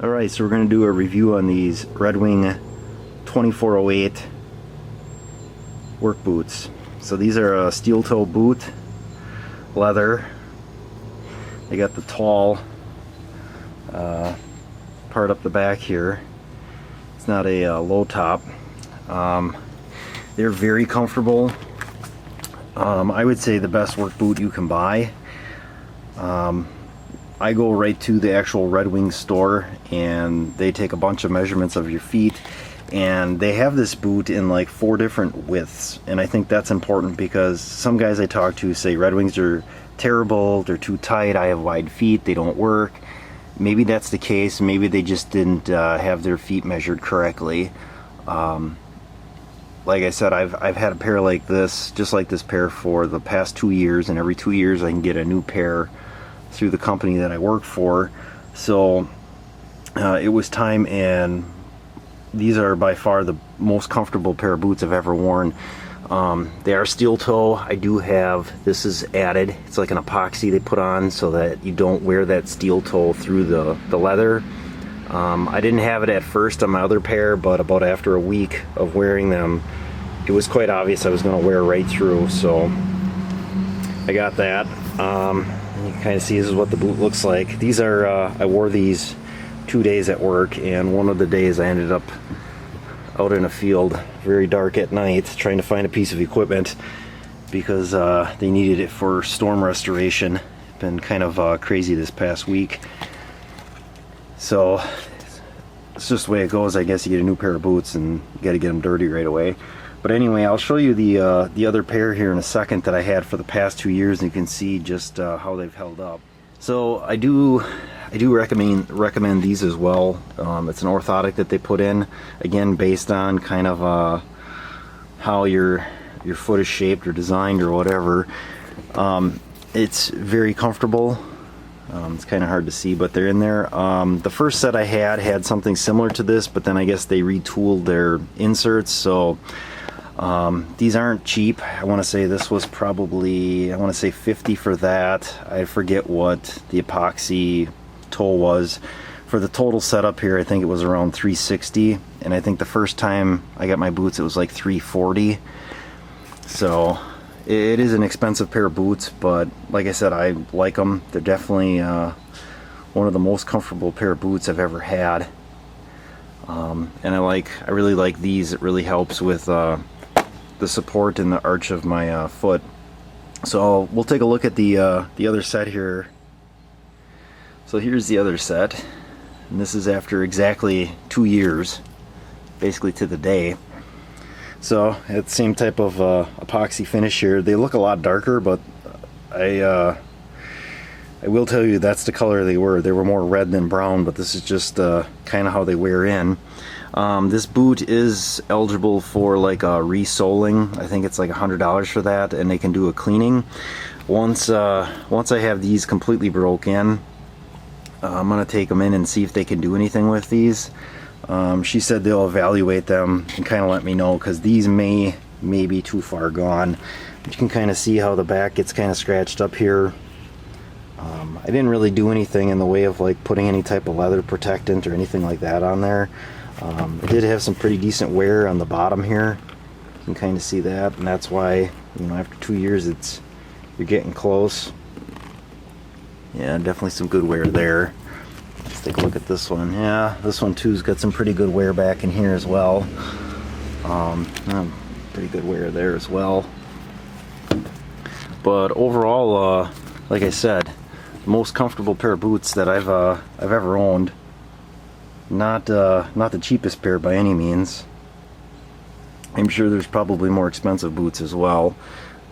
Alright, so we're going to do a review on these Redwing 2408 work boots. So these are a steel toe boot, leather. They got the tall part up the back here. It's not a low top. They're very comfortable. I would say the best work boot you can buy. I go right to the actual Redwing store and they take a bunch of measurements of your feet, and they have this boot in like 4 different widths, and I think that's important because some guys I talk to say Redwings are terrible, they're too tight, I have wide feet, they don't work. Maybe that's the case, maybe they just didn't have their feet measured correctly. Like I said, I've had a pair like this, just like this pair, for the past 2 years, and every 2 years I can get a new pair through the company that I work for. So it was time, and these are by far the most comfortable pair of boots I've ever worn. They are steel toe. I do have, this is added, it's like an epoxy they put on so that you don't wear that steel toe through the leather. I didn't have it at first on my other pair, but about after a week of wearing them, it was quite obvious I was going to wear right through, so I got that. You can kind of see this is what the boot looks like. These are, I wore these 2 days at work, and one of the days I ended up out in a field, very dark at night, trying to find a piece of equipment because they needed it for storm restoration. It's been kind of crazy this past week. So it's just the way it goes. I guess you get a new pair of boots and you got to get them dirty right away. But anyway, I'll show you the other pair here in a second that I had for the past 2 years, and you can see just how they've held up. So I do recommend these as well. It's an orthotic that they put in, again based on kind of how your foot is shaped or designed or whatever. It's very comfortable. It's kind of hard to see, but they're in there. The first set I had something similar to this, but then I guess they retooled their inserts, so these aren't cheap. I want to say this was probably, I want to say 50 for that. I forget what the epoxy toe was. For the total setup here, I think it was around 360, and I think the first time I got my boots it was like 340. So it is an expensive pair of boots, but like I said, I like them. They're definitely one of the most comfortable pair of boots I've ever had. And I really like these. It really helps with the support and the arch of my foot. So we'll take a look at the other set here. So here's the other set, and this is after exactly 2 years, basically to the day. So it's the same type of epoxy finish here. They look a lot darker, but I will tell you that's the color they were. They were more red than brown, but this is just kind of how they wear in. This boot is eligible for like a resoling. I think it's like $100 for that, and they can do a cleaning. Once I have these completely broken, I'm gonna take them in and see if they can do anything with these. She said they'll evaluate them and kind of let me know, because these may be too far gone. But you can kind of see how the back gets kind of scratched up here. I didn't really do anything in the way of like putting any type of leather protectant or anything like that on there. It did have some pretty decent wear on the bottom here. You can kind of see that, and that's why, you know, after 2 years you're getting close. Yeah, definitely some good wear there. Let's take a look at this one. Yeah, this one too's got some pretty good wear back in here as well. Pretty good wear there as well. But overall, like I said, the most comfortable pair of boots that I've ever owned. Not the cheapest pair by any means. I'm sure there's probably more expensive boots as well,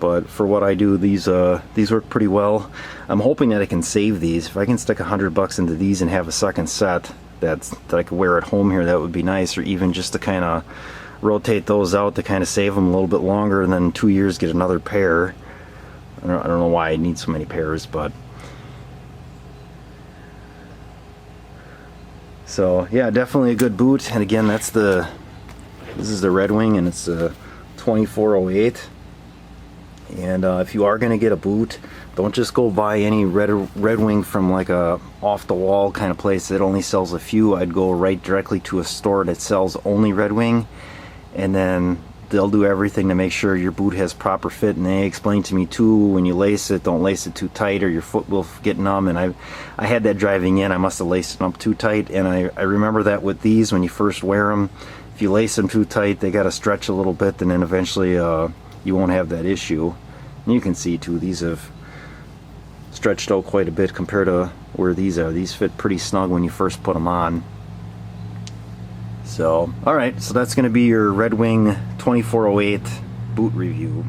but for what I do, these work pretty well. I'm hoping that I can save these. If I can stick $100 into these and have a second set that I could wear at home here, that would be nice. Or even just to kind of rotate those out to kind of save them a little bit longer, and then in 2 years get another pair. I don't know why I need so many pairs, but so yeah, definitely a good boot. And again, this is the Redwing, and it's a 2408. And if you are going to get a boot, don't just go buy any Redwing from like a off-the-wall kind of place that only sells a few. I'd go right directly to a store that sells only Redwing, and then they'll do everything to make sure your boot has proper fit. And they explained to me too, when you lace it, don't lace it too tight or your foot will get numb. And I had that driving in. I must have laced them up too tight, and I remember that with these, when you first wear them, if you lace them too tight, they got to stretch a little bit, and then eventually you won't have that issue. And you can see too, these have stretched out quite a bit compared to where these are. These fit pretty snug when you first put them on. So, alright, so that's going to be your Redwing 2408 boot review.